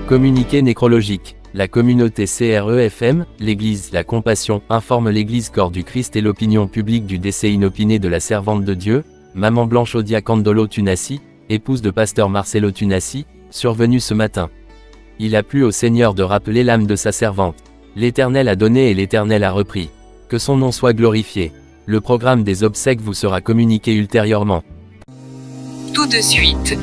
Communiqué nécrologique. La communauté CREFM, l'Église, la compassion, informe l'Église corps du Christ et l'opinion publique du décès inopiné de la servante de Dieu, Maman Blanche Odia Candolo Tunassi, épouse de pasteur Marcelo Tunassi, survenue ce matin. Il a plu au Seigneur de rappeler l'âme de sa servante. L'Éternel a donné et l'Éternel a repris. Que son nom soit glorifié. Le programme des obsèques vous sera communiqué ultérieurement. Tout de suite.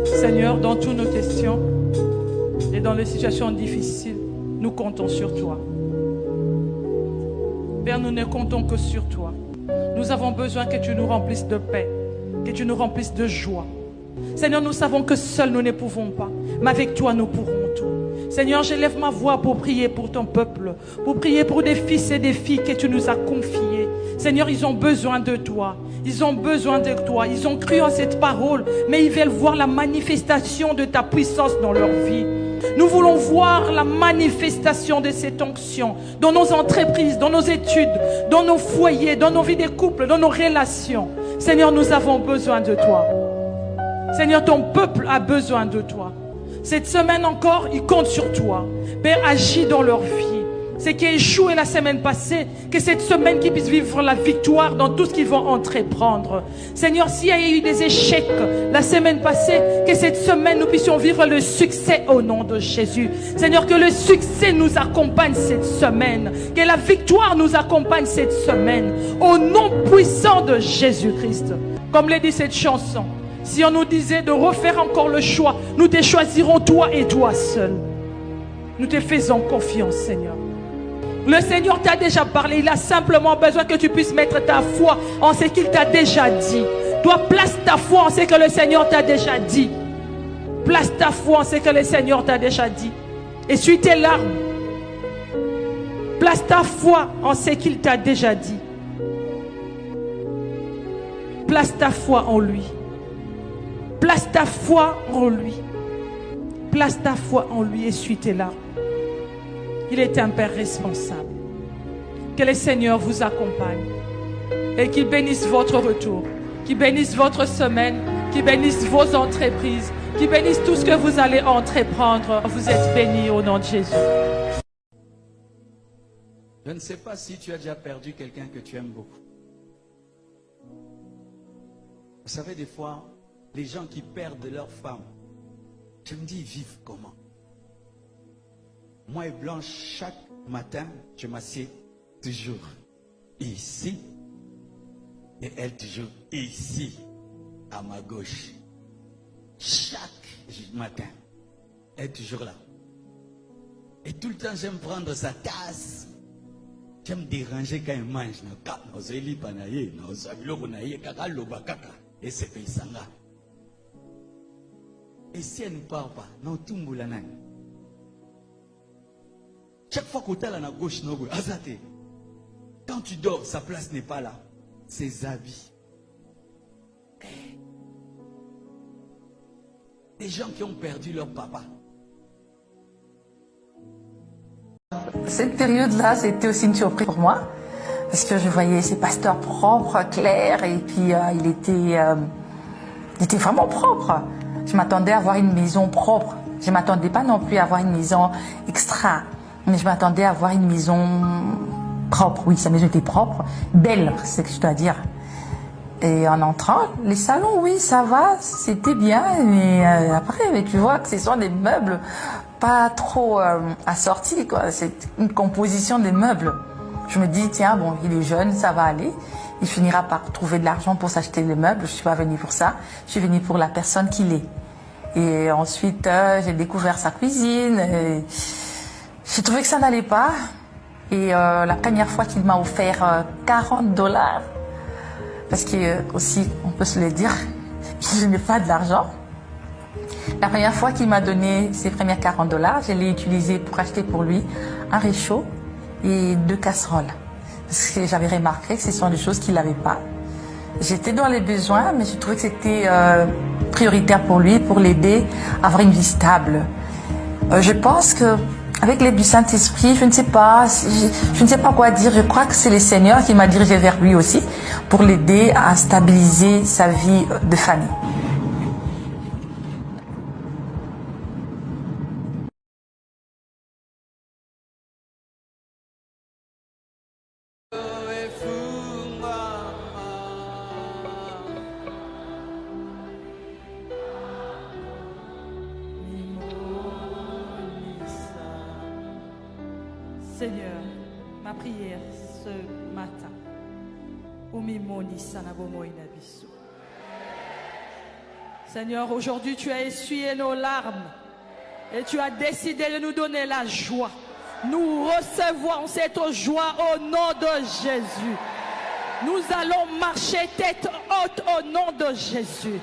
Seigneur, dans toutes nos questions et dans les situations difficiles, nous comptons sur toi. Père, nous ne comptons que sur toi. Nous avons besoin que tu nous remplisses de paix, que tu nous remplisses de joie. Seigneur, nous savons que seuls nous ne pouvons pas, mais avec toi nous pourrons tout. Seigneur, j'élève ma voix pour prier pour ton peuple, pour prier pour des fils et des filles que tu nous as confiés. Seigneur, ils ont besoin de toi. Ils ont besoin de toi. Ils ont cru en cette parole, mais ils veulent voir la manifestation de ta puissance dans leur vie. Nous voulons voir la manifestation de cette onction dans nos entreprises, dans nos études, dans nos foyers, dans nos vies de couple, dans nos relations. Seigneur, nous avons besoin de toi. Seigneur, ton peuple a besoin de toi. Cette semaine encore, ils comptent sur toi. Père, agis dans leur vie. Ce qui a échoué la semaine passée, que cette semaine qu'ils puissent vivre la victoire dans tout ce qu'ils vont entreprendre. Seigneur, s'il y a eu des échecs la semaine passée, que cette semaine nous puissions vivre le succès au nom de Jésus. Seigneur, que le succès nous accompagne cette semaine, que la victoire nous accompagne cette semaine, au nom puissant de Jésus-Christ. Comme le dit cette chanson, si on nous disait de refaire encore le choix, nous te choisirons toi et toi seul. Nous te faisons confiance, Seigneur. Le Seigneur t'a déjà parlé. Il a simplement besoin que tu puisses mettre ta foi en ce qu'il t'a déjà dit. Toi, place ta foi en ce que le Seigneur t'a déjà dit. Place ta foi en ce que le Seigneur t'a déjà dit. Essuie tes larmes. Place ta foi en ce qu'il t'a déjà dit. Place ta foi en lui. Place ta foi en lui. Place ta foi en lui. Essuie tes larmes. Il est un Père responsable. Que le Seigneur vous accompagne et qu'il bénisse votre retour, qu'il bénisse votre semaine, qu'il bénisse vos entreprises, qu'il bénisse tout ce que vous allez entreprendre. Vous êtes bénis au nom de Jésus. Je ne sais pas si tu as déjà perdu quelqu'un que tu aimes beaucoup. Vous savez, des fois, les gens qui perdent leur femme, je me dis, ils vivent comment? Moi et Blanche, chaque matin, je m'assieds toujours ici. Et elle toujours ici, à ma gauche. Chaque matin, elle est toujours là. Et tout le temps, j'aime prendre sa tasse. J'aime déranger quand elle mange. Et c'est Paysanga. Et si elle ne parle pas, non, tout le monde. Chaque fois que tu es à la gauche, quand tu dors, sa place n'est pas là. Ses habits. Des gens qui ont perdu leur papa. Cette période-là, c'était aussi une surprise pour moi. Parce que je voyais ces pasteurs propres, clairs, et puis il était vraiment propre. Je m'attendais à avoir une maison propre. Je ne m'attendais pas non plus à avoir une maison extra. Mais je m'attendais à avoir une maison propre. Oui, sa maison était propre, belle, c'est ce que je dois dire. Et en entrant, les salons, oui, ça va, c'était bien. Mais après, tu vois que ce sont des meubles pas trop assortis, quoi. C'est une composition des meubles. Je me dis, tiens, bon, il est jeune, ça va aller. Il finira par trouver de l'argent pour s'acheter les meubles. Je ne suis pas venue pour ça. Je suis venue pour la personne qu'il est. Et ensuite, j'ai découvert sa cuisine. J'ai trouvé que ça n'allait pas. Et la première fois qu'il m'a offert $40, parce que aussi, on peut se le dire, je n'ai pas de l'argent. La première fois qu'il m'a donné ses premiers $40, je l'ai utilisé pour acheter pour lui un réchaud et 2 casseroles. Parce que j'avais remarqué que ce sont des choses qu'il n'avait pas. J'étais dans les besoins, mais je trouvais que c'était prioritaire pour lui, pour l'aider à avoir une vie stable. Je pense que avec l'aide du Saint-Esprit, je ne sais pas, je ne sais pas quoi dire. Je crois que c'est le Seigneur qui m'a dirigé vers lui aussi pour l'aider à stabiliser sa vie de famille. Seigneur, ma prière ce matin, Seigneur, aujourd'hui tu as essuyé nos larmes et tu as décidé de nous donner la joie. Nous recevons cette joie au nom de Jésus. Nous allons marcher tête haute au nom de Jésus.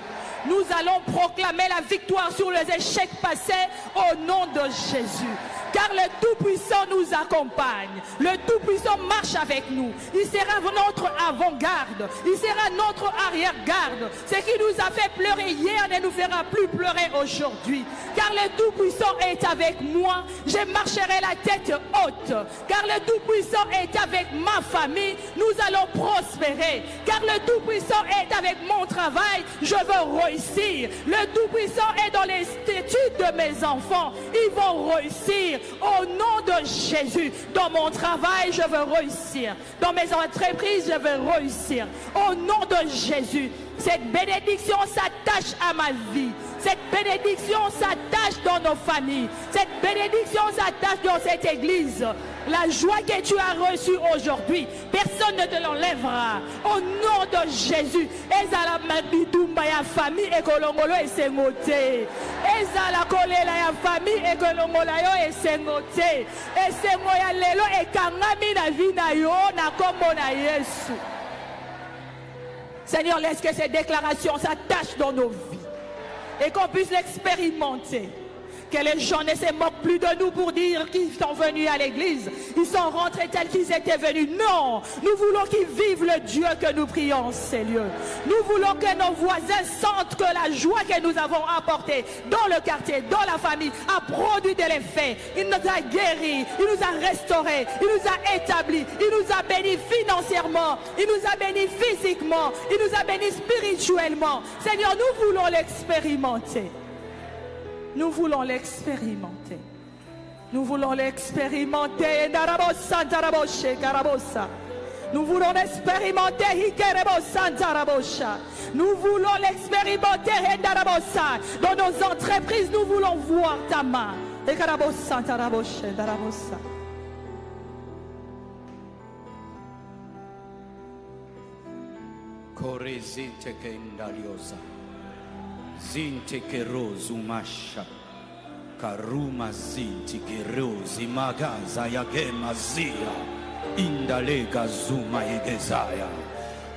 Nous allons proclamer la victoire sur les échecs passés au nom de Jésus. Car le Tout-Puissant nous accompagne. Le Tout-Puissant marche avec nous. Il sera notre avant-garde. Il sera notre arrière-garde. Ce qui nous a fait pleurer hier ne nous fera plus pleurer aujourd'hui. Car le Tout-Puissant est avec moi. Je marcherai la tête haute. Car le Tout-Puissant est avec ma famille. Nous allons prospérer. Car le Tout-Puissant est avec mon travail. Je veux réussir. Le Tout-Puissant est dans les études de mes enfants. Ils vont réussir. Au nom de Jésus, dans mon travail, je veux réussir. Dans mes entreprises, je veux réussir. Au nom de Jésus, cette bénédiction s'attache à ma vie. Cette bénédiction s'attache dans nos familles. Cette bénédiction s'attache dans cette église. La joie que tu as reçue aujourd'hui, personne ne te l'enlèvera. Au nom de Jésus, ezala mabitumba ya famille ekolongolo esengote. Ezala kolela ya famille ekolongola yo esengote. Esengo ya lelo ekangami na vie na yo na kombo na Yesu. Seigneur, laisse que ces déclarations s'attachent dans nos vies et qu'on puisse l'expérimenter. Que les gens ne se moquent plus de nous pour dire qu'ils sont venus à l'église. Ils sont rentrés tels qu'ils étaient venus. Non, nous voulons qu'ils vivent le Dieu que nous prions en ces lieux. Nous voulons que nos voisins sentent que la joie que nous avons apportée dans le quartier, dans la famille, a produit de l'effet. Il nous a guéris, il nous a restaurés, il nous a établis, il nous a bénis financièrement, il nous a bénis physiquement, il nous a bénis spirituellement. Seigneur, nous voulons l'expérimenter. Nous voulons l'expérimenter. Nous voulons l'expérimenter. Nous voulons l'expérimenter. Nous voulons l'expérimenter. Dans nos entreprises, nous voulons voir ta main. Zinte kerozu masha karuma zinti kerozi magaza yagema zia indalega zuma yegezaya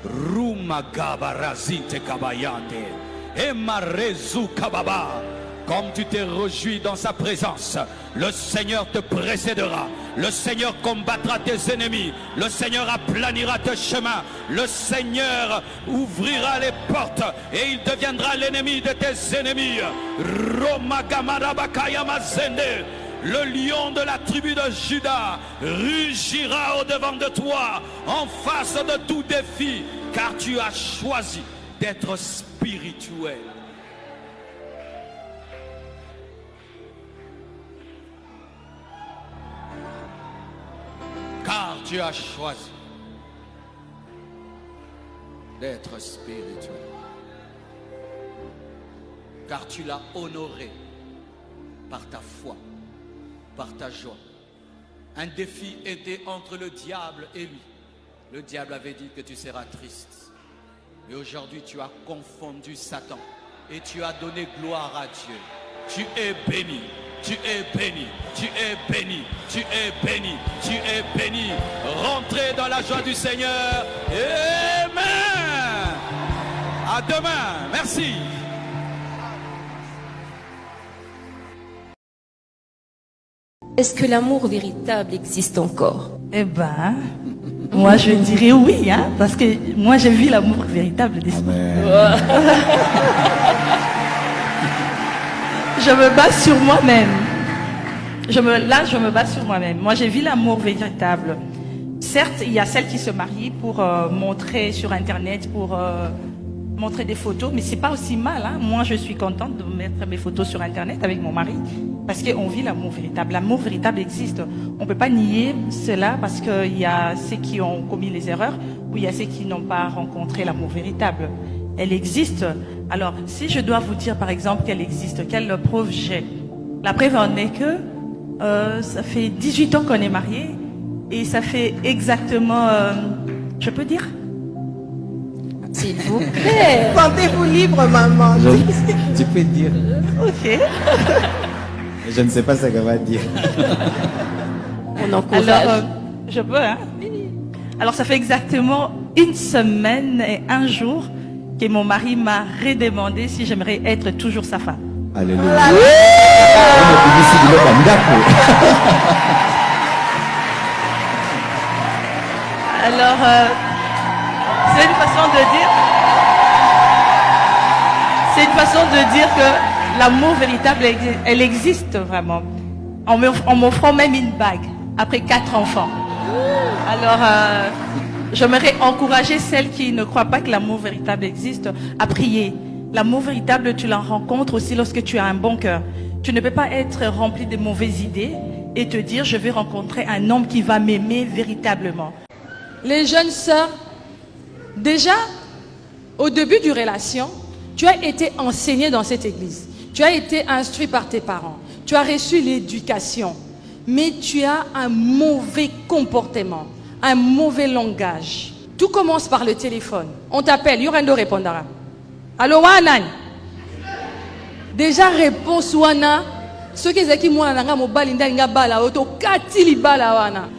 ruma gabara zinte kabayande emarezu kababa. Comme tu t'es réjoui dans sa présence, le Seigneur te précédera, le Seigneur combattra tes ennemis, le Seigneur aplanira tes chemins, le Seigneur ouvrira les portes et il deviendra l'ennemi de tes ennemis. Le lion de la tribu de Juda rugira au-devant de toi en face de tout défi, car tu as choisi d'être spirituel. Car tu as choisi d'être spirituel. Car tu l'as honoré par ta foi, par ta joie. Un défi était entre le diable et lui. Le diable avait dit que tu seras triste. Et aujourd'hui tu as confondu Satan et tu as donné gloire à Dieu. Tu es béni. Tu es béni, tu es béni, tu es béni, tu es béni. Rentrez dans la joie du Seigneur. Amen. À demain. Merci. Est-ce que l'amour véritable existe encore? Eh ben, moi je dirais oui, hein, parce que moi j'ai vu l'amour véritable d'esprit. Je me base sur moi-même. Là, je me base sur moi-même. Moi, j'ai vu l'amour véritable. Certes, il y a celles qui se marient pour montrer sur Internet, pour montrer des photos, mais c'est pas aussi mal. Hein. Moi, je suis contente de mettre mes photos sur Internet avec mon mari parce qu'on vit l'amour véritable. L'amour véritable existe. On peut pas nier cela parce qu'il y a ceux qui ont commis les erreurs ou il y a ceux qui n'ont pas rencontré l'amour véritable. Elle existe. Alors, si je dois vous dire, par exemple, qu'elle existe, quelle preuve j'ai? La preuve en est que ça fait 18 ans qu'on est mariés et ça fait exactement, je peux dire? S'il vous plaît. Sentez-vous libre, maman. Tu peux dire. Ok. Je ne sais pas ce qu'elle va dire. On encourage. Alors, je peux, hein? Alors, ça fait exactement 1 semaine et 1 jour que mon mari m'a redemandé si j'aimerais être toujours sa femme. Alléluia. Alors, c'est une façon de dire. C'est une façon de dire que l'amour véritable, elle existe vraiment. En m'offrant même une bague après 4 enfants. Alors, j'aimerais encourager celles qui ne croient pas que l'amour véritable existe à prier. L'amour véritable, tu la rencontres aussi lorsque tu as un bon cœur. Tu ne peux pas être rempli de mauvaises idées et te dire je vais rencontrer un homme qui va m'aimer véritablement. Les jeunes sœurs, déjà, au début du relation, tu as été enseignée dans cette église. Tu as été instruit par tes parents. Tu as reçu l'éducation. Mais tu as un mauvais comportement, un mauvais langage. Tout commence par le téléphone. On t'appelle, Yorendo répondra. Allô, Wanan? Déjà, réponse Wana. Ce qui est qui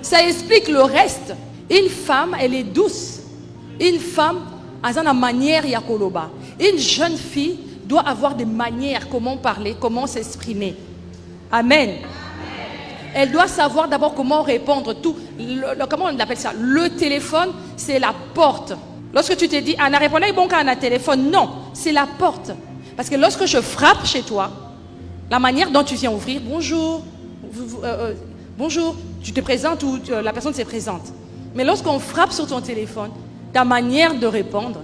ça explique le reste. Une femme, elle est douce. Une femme a une manière yakoloba. Une jeune fille doit avoir des manières, comment parler, comment s'exprimer. Amen. Elle doit savoir d'abord comment répondre. Comment on appelle ça? Le téléphone, c'est la porte. Lorsque tu te dis, Anna répondait bon quand on a un téléphone, non, c'est la porte. Parce que lorsque je frappe chez toi, la manière dont tu viens ouvrir, bonjour, bonjour, tu te présentes ou la personne se présente. Mais lorsqu'on frappe sur ton téléphone, ta manière de répondre,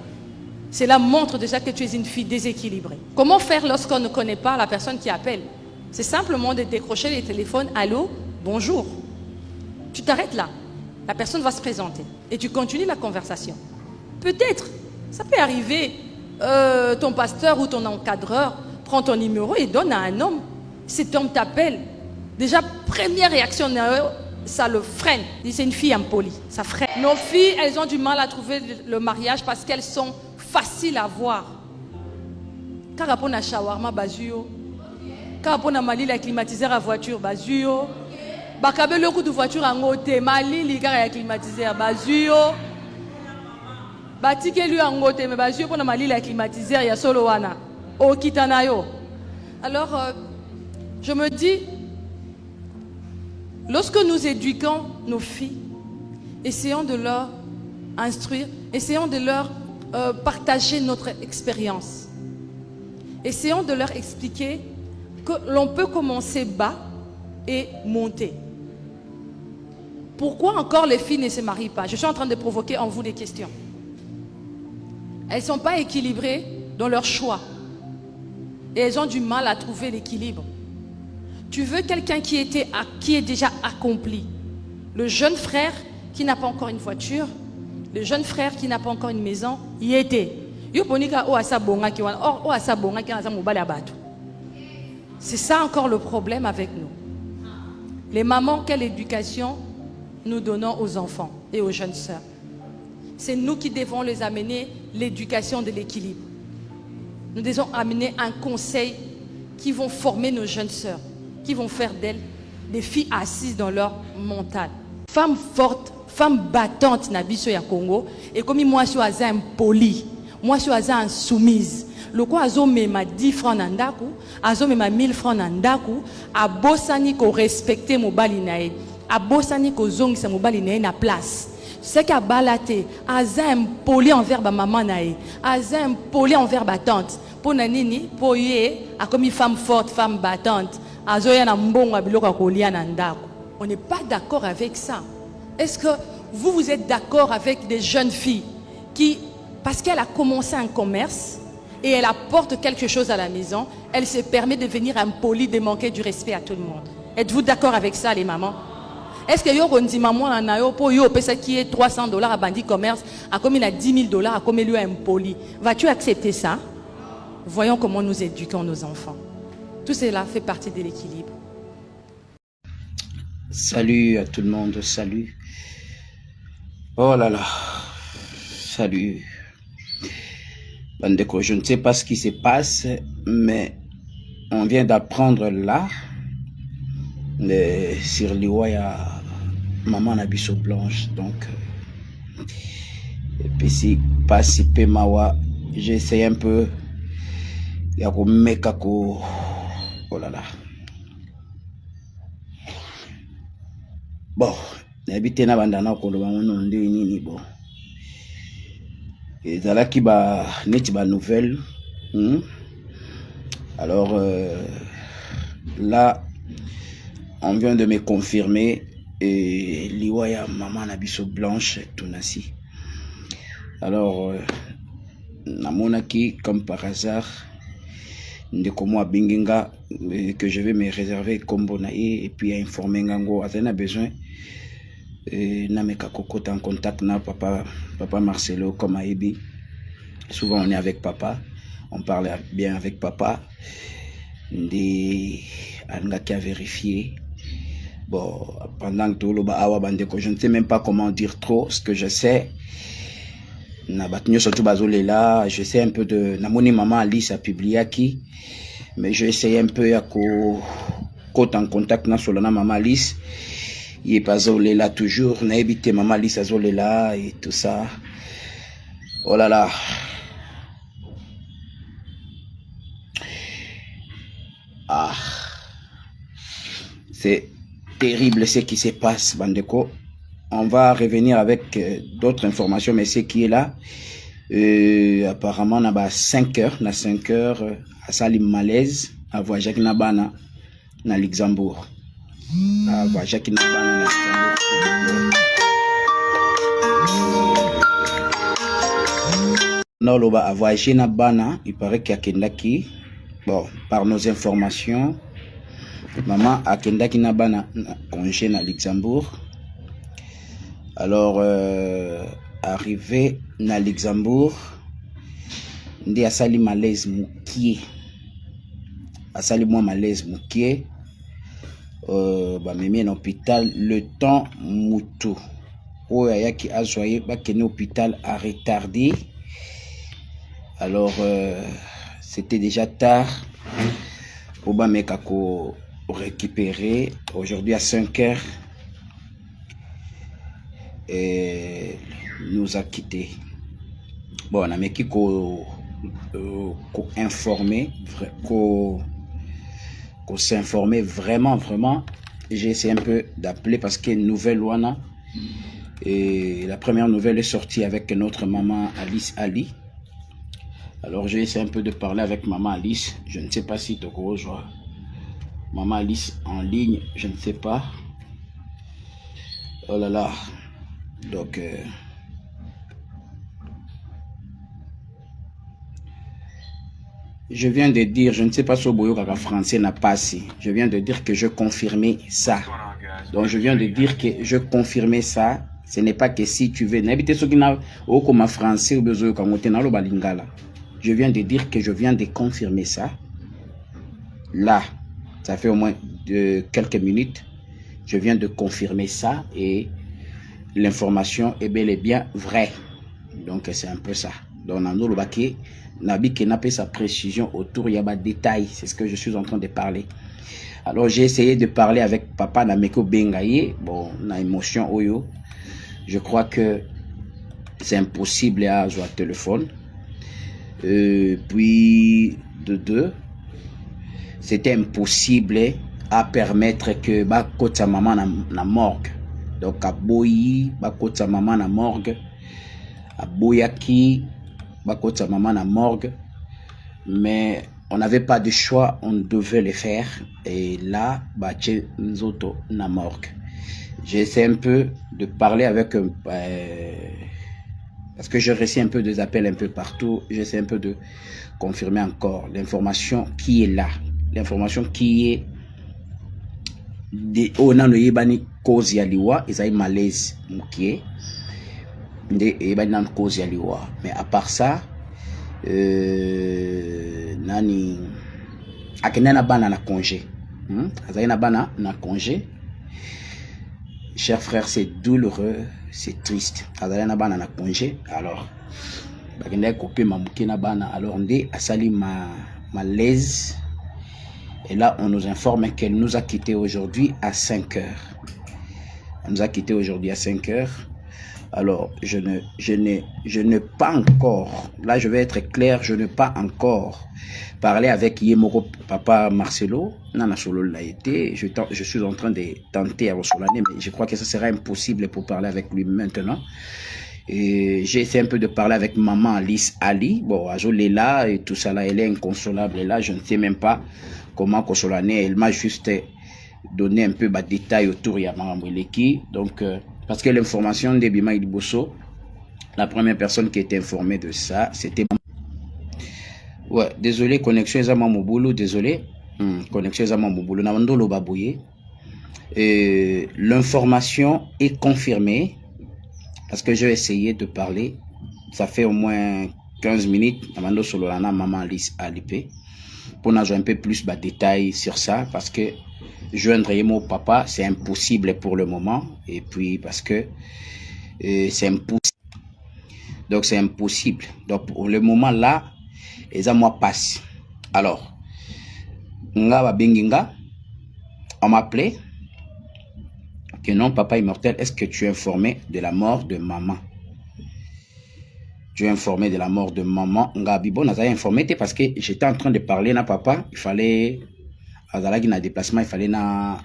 cela montre déjà que tu es une fille déséquilibrée. Comment faire lorsqu'on ne connaît pas la personne qui appelle? C'est simplement de décrocher les téléphones, allô, bonjour. Tu t'arrêtes là, la personne va se présenter et tu continues la conversation. Peut-être, ça peut arriver, ton pasteur ou ton encadreur prend ton numéro et donne à un homme. Cet homme t'appelle. Déjà, première réaction, ça le freine. C'est une fille impolie, ça freine. Nos filles, elles ont du mal à trouver le mariage parce qu'elles sont faciles à voir. Quand on a shawarma, bazuyo. Quand on a mali la climatiseur à voiture, bazuyo. Bakabe le coup de voiture en côté, mali la climatiseur, bazuyo. Batike lui en côté, mais bazuyo pour na mali la climatiseur, ya solo wana. O kitanayo. Alors, je me dis, lorsque nous éduquons nos filles, essayons de leur instruire, essayons de leur partager notre expérience. Essayons de leur expliquer que l'on peut commencer bas et monter. Pourquoi encore les filles ne se marient pas? Je suis en train de provoquer en vous des questions. Elles ne sont pas équilibrées dans leur choix. Et elles ont du mal à trouver l'équilibre. Tu veux quelqu'un qui est déjà accompli. Le jeune frère qui n'a pas encore une voiture, le jeune frère qui n'a pas encore une maison, y était. C'est ça encore le problème avec nous. Les mamans, quelle éducation nous donnons aux enfants et aux jeunes sœurs? C'est nous qui devons les amener l'éducation de l'équilibre. Nous devons amener un conseil qui vont former nos jeunes sœurs, qui vont faire d'elles des filles assises dans leur mental. Femmes fortes, femmes battantes na biso ya Congo, et comme moi je suis impoli, moi je suis insoumise. Le quoi azo mema 10 francs nandaku, azo mema 1000 francs nandaku, abosani ko respecter mobali nae, abosani ko zongisa mobali nae na place. C'est qu'à balaté, aza impoli envers ba maman nae, aza impoli envers ba tante. Pour nanini, pour yé, a comme une femme forte, femme battante, On n'est pas d'accord avec ça. Est-ce que vous êtes d'accord avec des jeunes filles qui, parce qu'elle a commencé un commerce et elle apporte quelque chose à la maison, elle se permet de venir impolie, de manquer du respect à tout le monde? Êtes-vous d'accord avec ça, les mamans? Est-ce que yo dit maman anayo pour yo pesa qui est $300 à bandit commerce, à comme il a $10,000 à comme il lui impoli? Vas-tu accepter ça? Voyons comment nous éduquons nos enfants. Tout cela fait partie de l'équilibre. Salut à tout le monde, salut. Oh là là, salut. Bandeko, je ne sais pas ce qui se passe, mais on vient d'apprendre là, sur l'Iwaya, maman Nabiso Blanche, donc, et puis si passe Mawa, j'essaie un peu, yako mekako, oh là là. Bon, n'habitez na bandana ko loba mono ndé nini bon. Et là qui ba neti ba nouvelle. Alors là on vient de me confirmer et liwaya maman Nabiso Blanche Tunasi. Alors namonaki comme par hasard ndeko moi binginga que je vais me réserver comme bonaï et puis informer ngango atena besoin nameka kokota en contact na papa Marcelo comme Aibi. Souvent on est avec papa, on parle bien avec papa. Ndi anga qui a vérifié. Bon, pendant que tout le awa bandeko, je ne sais même pas comment dire trop. Ce que je sais, na batnyo surtout bazolela, je sais un peu de namoni maman Alice a publié qui, mais je essaye un peu à côté en contact na solana maman Alice. Il est pas là toujours, n'a évité maman Alice à là et tout ça. Oh là là. Ah. C'est terrible ce qui se passe, Bandeko. On va revenir avec d'autres informations, mais ce qui est là, apparemment, on a 5 heures, à Salim Malaise, à Voyage Nabana, na Luxembourg. À Voyage Nabana, na Luxembourg. À Voyage Nabana, il paraît qu'il y a Kendaki. Bon, par nos informations, maman a Kendaki Nabana, congé na Luxembourg. Alors, arrivé na Luxembourg, ndi asali malaise mukie. Asali moi malaise mukie. Bah mimi en hôpital le temps mutu. Oya qui a joyé ba kene hôpital a retardé. Alors c'était déjà tard. Oba mekako récupérer aujourd'hui à 5 heures. Et nous a quittés. Bon, on a mis qu'on informer, qu'on s'informer vraiment. J'ai essayé un peu d'appeler parce qu'il y a une nouvelle Wana. Et la première nouvelle est sortie avec notre maman Alice Ali. Alors j'ai essayé un peu de parler avec maman Alice. Je ne sais pas si tu rejoins maman Alice en ligne, je ne sais pas. Oh là là. Donc, je viens de dire, je ne sais pas si Boyo Kaka français n'a pas assez. Je viens de dire que je confirmais ça. Donc, je viens de dire que je confirmais ça. Ce n'est pas que si tu veux. N'habitez ce qui n'a aucun français ou besoin de balingala. Je viens de dire que je viens de confirmer ça. Là, ça fait au moins quelques minutes. Je viens de confirmer ça et l'information est bel et bien vraie. Donc c'est un peu ça. Donc on a Nabi sa précision autour, il y a des détails. C'est ce que je suis en train de parler. Alors j'ai essayé de parler avec papa Nameko Bengaye. Bon, on a émotion oyo. Je crois que c'est impossible à jouer au téléphone. Puis de deux, c'était impossible à permettre que sa maman na morgue. Donc à Boyi, sa maman na morgue. À Boyaki, sa maman na morgue. Mais on n'avait pas de choix, on devait le faire. Et là, Nzoto na morgue. J'essaie un peu de parler avec... parce que je reçois un peu des appels un peu partout. J'essaie un peu de confirmer encore l'information qui est là. L'information qui est... On a le cause yaliwa, ils ont malaise moukié. Mais à part ça, nani akenana bana na congé. Azayna bana na congé. Chers frères, c'est douloureux, c'est triste. Azayna bana na congé. Alors, bakenda kopé mamukina bana. Alors on dit asali malaise. Et là, on nous informe qu'elle nous a quittés aujourd'hui à 5 heures. Elle nous a quittés aujourd'hui à 5 heures. Alors, je n'ai pas encore, là je vais être clair, je n'ai pas encore parlé avec Yemoro Papa Marcelo. Nana Solo l'a été. Je suis en train de tenter à Rosolane, mais je crois que ça sera impossible pour parler avec lui maintenant. J'ai essayé un peu de parler avec maman Alice Ali. Bon, Azol est là et tout ça là, elle est inconsolable. Et là, je ne sais même pas comment Rosolane. Elle m'a juste donné un peu de détails autour de Yamamweleki. Donc, parce que l'information de Bima Idbosso, la première personne qui était informée de ça, c'était... Ouais, désolé, connexion Ezama Moboulou, désolé. Connexion Ezama Moboulou, Namandolo Babouye. L'information est confirmée, parce que j'ai essayé de parler, ça fait au moins 15 minutes, Namando Sololana, Maman Alice Alipé, pour nous avoir un peu plus de détails sur ça, parce que joindre mon papa, c'est impossible pour le moment. Et puis, parce que c'est impossible. Donc, c'est impossible. Donc, pour le moment, là, les mois passent. Alors, on m'a appelé que non, papa immortel, est-ce que tu es informé de la mort de maman? Tu es informé de la mort de maman? Ngabibo, n'a pas informé parce que j'étais en train de parler à papa. Il fallait... na déplacement, il fallait na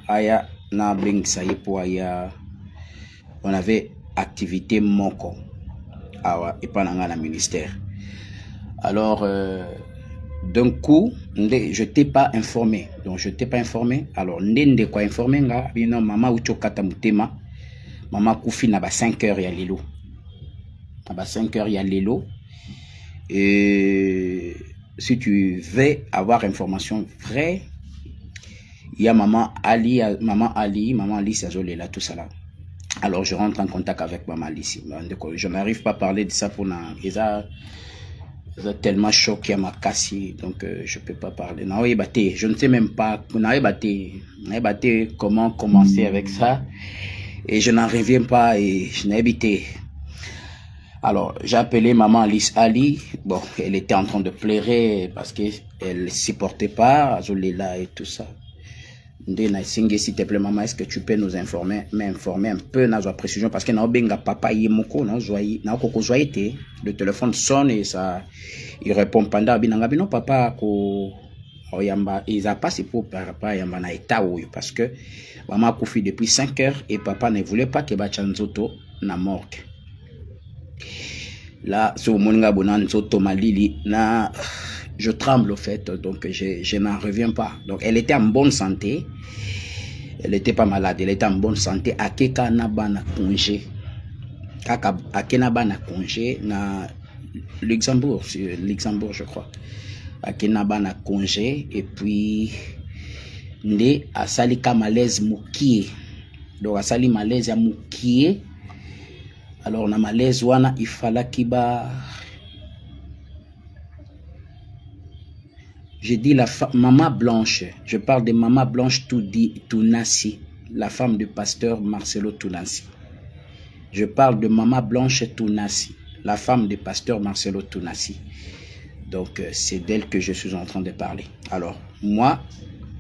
beng saye pour aya. On avait activité moko et pas dans la ministère. Alors d'un coup, je t'ai pas informé. Donc je t'ai pas informé. Alors ndende quoi informé nga bino mama ucho kata mutema. Mama kufi na ba 5 heures ya lelo. Na ba 5 heures ya lelo. Et si tu veux avoir information vraie, il y a maman Ali, Sazolela, tout ça là. Alors je rentre en contact avec maman Alice. Je n'arrive pas à parler de ça pour nous. Ils ont tellement choqué à ma casse, donc je ne peux pas parler. Je ne sais même pas comment commencer avec ça. Et je n'en reviens pas et je n'ai habité. Alors j'ai appelé maman Alice Ali. Bon, elle était en train de pleurer parce qu'elle ne supportait pas Sazolela et tout ça. S'il te plaît, maman, est-ce que tu peux nous m'informer un peu dans la précision parce que papa le téléphone sonne et ça il répond pendant non papa ils a passé pour papa yamba na état parce que maman a confié depuis 5 heures et papa ne voulait pas que Bachanzoto na morgue. Là sur moninga bonanzoto malili na je tremble au fait, donc je n'en reviens pas. Donc elle était en bonne santé, elle n'était pas malade, elle était en bonne santé. Akeka naba na congé, Akenaba na congé na Luxembourg, je crois. Akenaba na congé et puis nde asalika malaise mukie, donc asali malaise ya mukie. Alors na malaise wana il fallait kiba. Je dis maman Blanche, je parle de maman Blanche Tounassi, la femme du pasteur Marcelo Tounassi. Je parle de maman Blanche Tounassi, la femme du pasteur Marcelo Tounassi. Donc c'est d'elle que je suis en train de parler. Alors moi,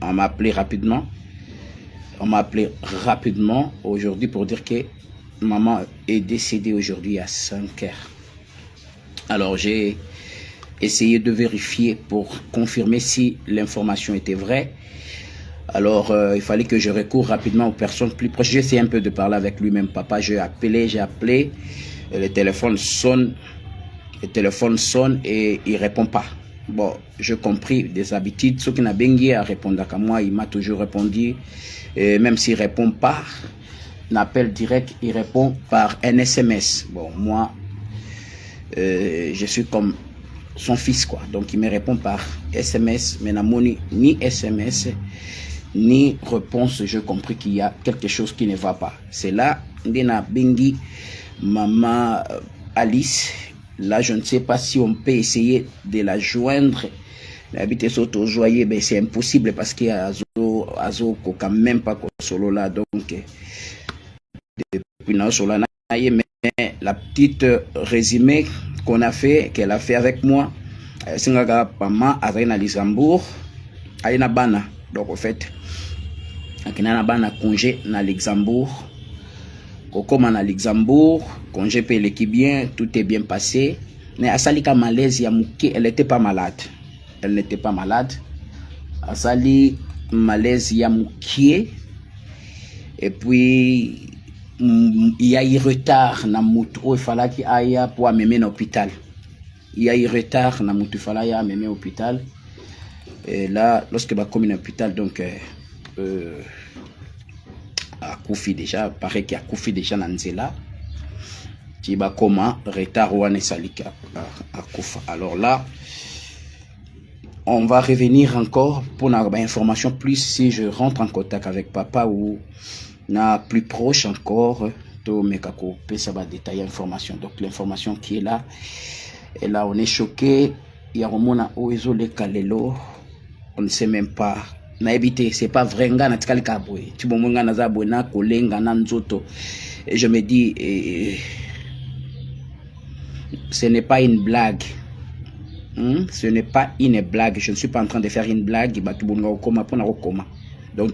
on m'a appelé rapidement. Aujourd'hui pour dire que maman est décédée aujourd'hui à 5 heures. Alors j'ai essayé de vérifier pour confirmer si l'information était vraie. Alors il fallait que je recours rapidement aux personnes plus proches. J'ai essayé un peu de parler avec lui-même, papa. J'ai appelé, le téléphone sonne et il répond pas. bon, je compris des habitudes. Ce qui n'a bengi à répondre à moi, il m'a toujours répondu. Et même s'il ne répond pas, l'appel direct, il répond par un SMS. Bon, moi, je suis comme son fils, quoi. Donc, il me répond par SMS. Mais ni SMS, ni réponse, je compris qu'il y a quelque chose qui ne va pas. C'est là, Ndena Bengi, maman Alice. Là, je ne sais pas si on peut essayer de la joindre. L'habiter s'auto-joyer, ben c'est impossible parce qu'il y a Azo quand même pas solo là. Donc, depuis mais la petite résumé qu'on a fait, qu'elle a fait avec moi, c'est que maman a à Luxembourg, à Bana. Donc, en fait, il y a un congé à Luxembourg. Comme à Luxembourg, congé paye l'équipe bien, tout est bien passé. Mais à Salika malaise, elle n'était pas malade. Elle n'était pas malade. À Sali malaise, Yamouki. Et puis, il y a eu retard dans Moutou, il fallait qu'il aille pour amener à l'hôpital. Il y a eu retard dans Moutou, il fallait amener à l'hôpital. Et là, lorsque je suis à l'hôpital, donc, à Koufi déjà, pareil qu'il y a Koufi déjà dans Nzela. Tu vas comment retard ou Salika à Koufa. Alors là, on va revenir encore pour avoir une information plus si je rentre en contact avec papa ou na plus proche encore. To mekako peut ça va détailler l'information. Donc l'information qui est là, et là on est choqué. Il y a Romona Oezo le Kalelo, on ne sait même pas. Na évité, c'est pas vrai, nga na tikali kabwe. Tu bon nga na zabwe na kolenga na nzoto. Et je me dis, ce n'est pas une blague. Ce n'est pas une blague. Je ne suis pas en train de faire une blague. Donc,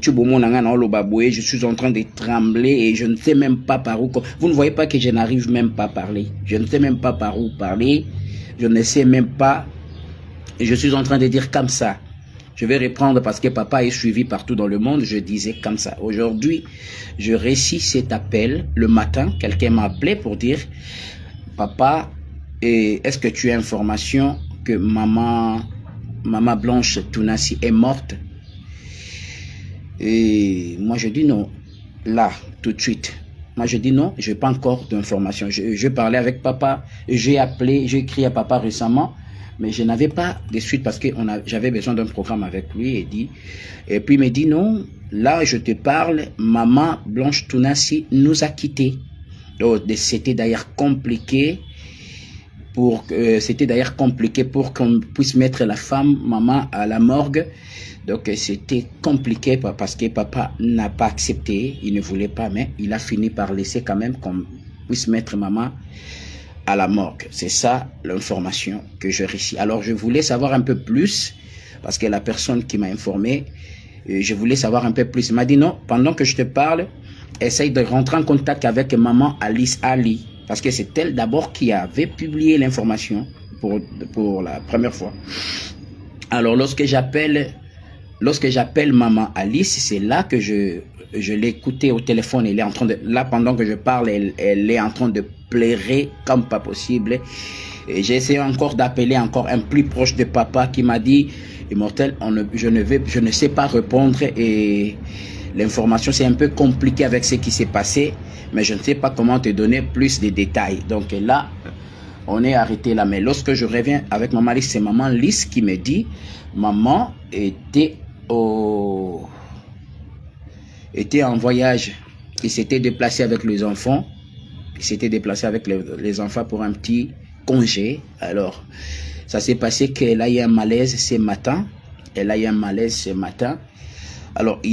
je suis en train de trembler et je ne sais même pas par où. Vous ne voyez pas que je n'arrive même pas à parler. Je ne sais même pas par où parler. Je ne sais même pas. Et je suis en train de dire comme ça. Je vais reprendre parce que papa est suivi partout dans le monde. Je disais comme ça. Aujourd'hui, je récite cet appel. Le matin, quelqu'un m'a appelé pour dire, papa, est-ce que tu as information que maman Blanche Tounassi est morte? Et moi je dis non, là, tout de suite. Moi je dis non, je n'ai pas encore d'informations. Je parlais avec papa, j'ai appelé, j'ai écrit à papa récemment, mais je n'avais pas de suite parce que j'avais besoin d'un programme avec lui. Et puis il me dit non, là je te parle, maman Blanche Tounassi nous a quittés. Donc c'était d'ailleurs compliqué. C'était d'ailleurs compliqué pour qu'on puisse mettre la femme, maman, à la morgue. Donc c'était compliqué parce que papa n'a pas accepté, il ne voulait pas, mais il a fini par laisser quand même qu'on puisse mettre maman à la morgue. C'est ça l'information que je réussis. Alors je voulais savoir un peu plus, parce que la personne qui m'a informé, je voulais savoir un peu plus. Il m'a dit non, pendant que je te parle, essaye de rentrer en contact avec maman Alice Ali. Parce que c'est elle d'abord qui avait publié l'information pour la première fois. Alors lorsque j'appelle maman Alice, c'est là que je l'ai écoutée au téléphone. Elle est en train de, là pendant que je parle, elle est en train de pleurer comme pas possible. Et j'ai essayé encore d'appeler encore un plus proche de papa qui m'a dit, Immortel, je ne sais pas répondre et l'information c'est un peu compliqué avec ce qui s'est passé. Mais je ne sais pas comment te donner plus de détails. Donc là, on est arrêté là. Mais lorsque je reviens avec maman Lise, c'est maman Lise qui me dit, maman était en voyage. Il s'était déplacé avec les enfants. Il s'était déplacé avec les enfants pour un petit congé. Alors, ça s'est passé qu'elle a eu un malaise ce matin. Alors, il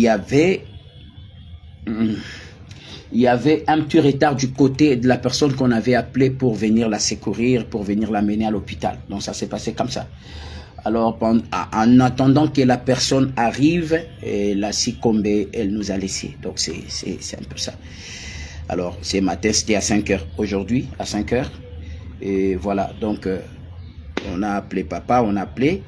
y avait un petit retard du côté de la personne qu'on avait appelée pour venir la secourir, pour venir l'amener à l'hôpital. Donc ça s'est passé comme ça. Alors en attendant que la personne arrive, elle a succombé, elle nous a laissé. Donc c'est un peu ça. Alors ce matin c'était à 5 h. Aujourd'hui à 5 h. Et voilà, donc on a appelé papa, on a appelé.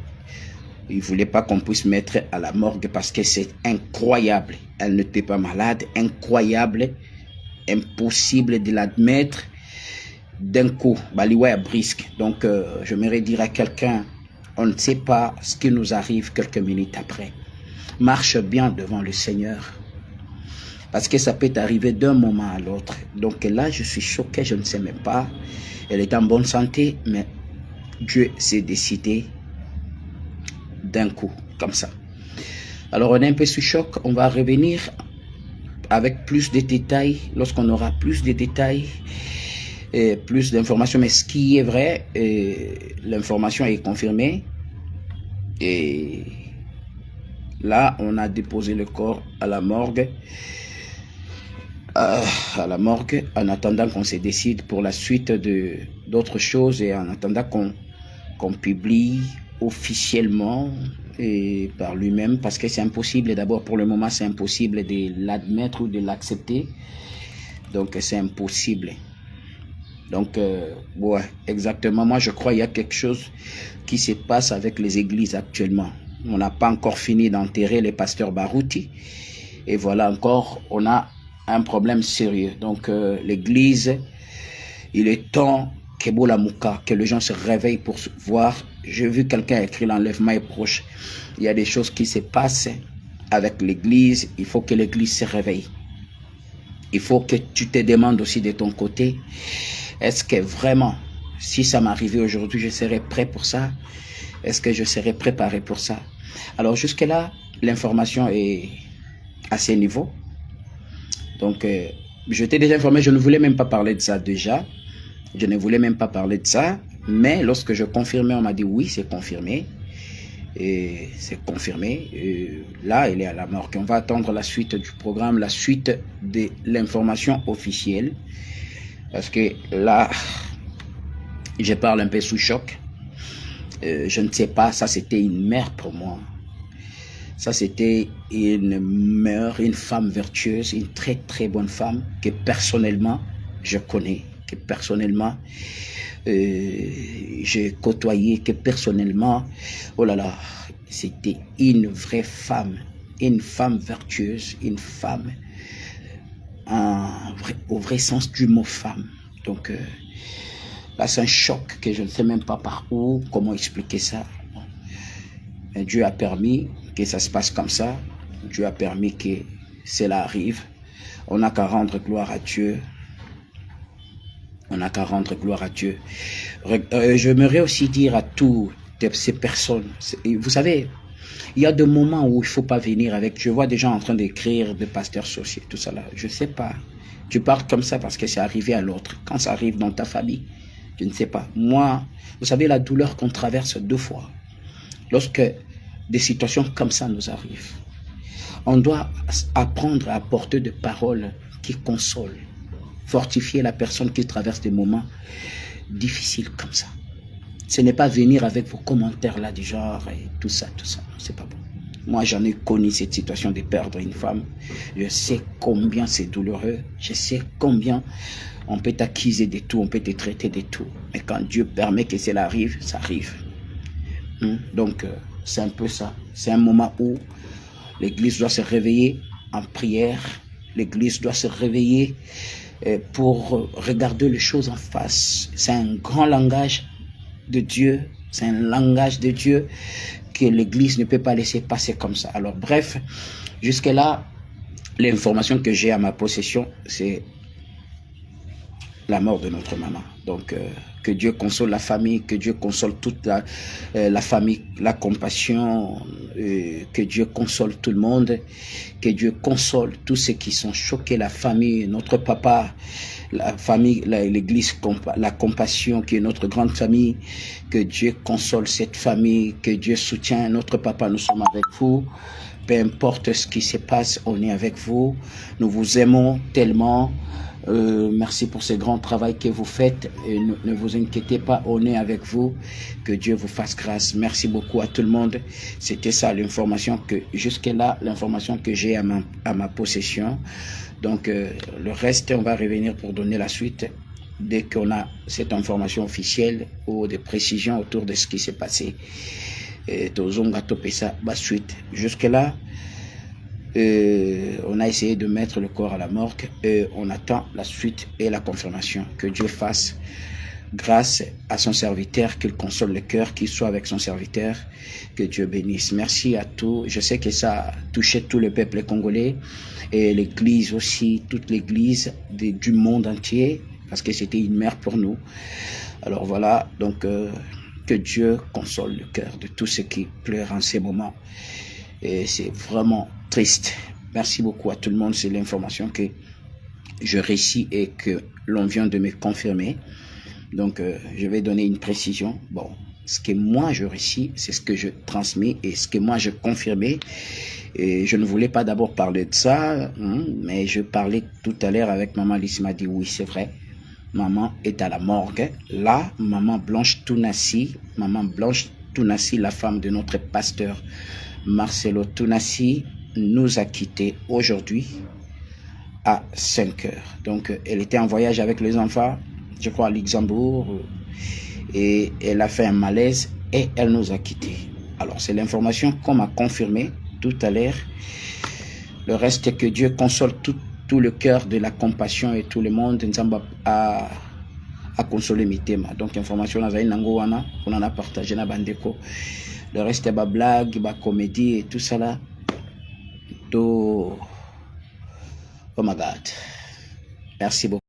Il ne voulait pas qu'on puisse mettre à la morgue parce que c'est incroyable. Elle n'était pas malade, incroyable. Impossible de l'admettre d'un coup, baliwa brisque. Donc, j'aimerais dire à quelqu'un On ne sait pas ce qui nous arrive quelques minutes après. Marche bien devant le Seigneur. Parce que ça peut arriver d'un moment à l'autre. Donc là, je suis choqué, je ne sais même pas. Elle est en bonne santé, mais Dieu s'est décidé d'un coup, comme ça. Alors on est un peu sous choc, on va revenir avec plus de détails, lorsqu'on aura plus de détails, et plus d'informations. Mais ce qui est vrai, l'information est confirmée. Et là, on a déposé le corps à la morgue. En attendant qu'on se décide pour la suite d'autres choses et en attendant qu'on publie officiellement et par lui-même, parce que c'est impossible, d'abord pour le moment c'est impossible de l'admettre ou de l'accepter, donc c'est impossible. Donc ouais, exactement, moi je crois qu'il y a quelque chose qui se passe avec les églises actuellement. On n'a pas encore fini d'enterrer les pasteurs Barouti et voilà encore, on a un problème sérieux. Donc l'église, il est temps que les gens se réveillent pour voir. J'ai vu quelqu'un écrire l'enlèvement est proche. Il y a des choses qui se passent avec l'église. Il faut que l'église se réveille. Il faut que tu te demandes aussi de ton côté, est-ce que vraiment, si ça m'arrivait aujourd'hui, je serais prêt pour ça? Est-ce que je serais préparé pour ça? Alors jusque-là, l'information est à ce niveau. Donc, je t'ai déjà informé, je ne voulais même pas parler de ça déjà. Je ne voulais même pas parler de ça. Mais lorsque je confirmais, on m'a dit oui, c'est confirmé. Et c'est confirmé. Et là, il est à la mort. On va attendre la suite du programme, la suite de l'information officielle. Parce que là, je parle un peu sous choc. Je ne sais pas, ça c'était une mère pour moi. Ça c'était une mère, une femme vertueuse, une très très bonne femme que personnellement je connais, que personnellement j'ai côtoyé, que personnellement, oh là là, c'était une vraie femme, une femme vertueuse, une femme au vrai sens du mot femme. Donc là c'est un choc que je ne sais même pas par où, comment expliquer ça. Mais Dieu a permis que ça se passe comme ça. Dieu a permis que cela arrive. On n'a qu'à rendre gloire à Dieu. On n'a qu'à rendre gloire à Dieu. J'aimerais aussi dire à toutes ces personnes, vous savez, il y a des moments où il ne faut pas venir avec. Je vois des gens en train d'écrire, des pasteurs sociaux, tout ça là. Je ne sais pas. Tu parles comme ça parce que c'est arrivé à l'autre. Quand ça arrive dans ta famille, je ne sais pas. Moi, vous savez la douleur qu'on traverse deux fois. Lorsque des situations comme ça nous arrivent, on doit apprendre à apporter des paroles qui consolent, fortifier la personne qui traverse des moments difficiles comme ça. Ce n'est pas venir avec vos commentaires là du genre et tout ça, c'est pas bon. Moi j'en ai connu cette situation de perdre une femme. Je sais combien c'est douloureux, je sais combien on peut t'accuser de tout, on peut te traiter de tout. Mais quand Dieu permet que cela arrive, ça arrive. Donc c'est un peu ça. C'est un moment où l'église doit se réveiller en prière. L'église doit se réveiller pour regarder les choses en face. C'est un grand langage de Dieu. C'est un langage de Dieu que l'église ne peut pas laisser passer comme ça. Alors bref, jusque-là, l'information que j'ai à ma possession, c'est la mort de notre maman. Donc que Dieu console la famille, que Dieu console toute la famille, la compassion, que Dieu console tout le monde, que Dieu console tous ceux qui sont choqués, la famille, notre papa, la famille, l'église, la compassion qui est notre grande famille, que Dieu console cette famille, que Dieu soutient notre papa, nous sommes avec vous. Peu importe ce qui se passe, on est avec vous. Nous vous aimons tellement. Merci pour ce grand travail que vous faites et ne vous inquiétez pas, on est avec vous, que Dieu vous fasse grâce. Merci beaucoup à tout le monde. C'était ça l'information que jusque là, l'information que j'ai à ma possession. Donc le reste, on va revenir pour donner la suite dès qu'on a cette information officielle ou des précisions autour de ce qui s'est passé. Suite. Jusque là, on a essayé de mettre le corps à la morgue et on attend la suite et la confirmation. Que Dieu fasse grâce à son serviteur, qu'il console le cœur, qu'il soit avec son serviteur, que Dieu bénisse. Merci à tous. Je sais que ça a touché tout le peuple congolais et l'église aussi, toute l'église du monde entier, parce que c'était une mère pour nous. Alors voilà, donc que Dieu console le cœur de tous ceux qui pleurent en ces moments. Et c'est vraiment triste. Merci beaucoup à tout le monde. C'est l'information que je récite et que l'on vient de me confirmer. Donc, je vais donner une précision. Bon, ce que moi je récite, c'est ce que je transmets et ce que moi je confirmais. Et je ne voulais pas d'abord parler de ça, mais je parlais tout à l'heure avec maman Lys, m'a dit oui, c'est vrai. Maman est à la morgue. Là, maman Blanche Tounassi, la femme de notre pasteur Marcelo Tounassi, nous a quittés aujourd'hui à 5 heures. Donc, elle était en voyage avec les enfants, je crois à Luxembourg, et elle a fait un malaise et elle nous a quittés. Alors, c'est l'information qu'on m'a confirmée tout à l'heure. Le reste est que Dieu console tout le cœur de la compassion et tout le monde à consoler mes thèmes. Donc, information, on en a partagé na bandeko. Le reste est ma blague, ma comédie et tout ça là. Oh my God. Merci beaucoup.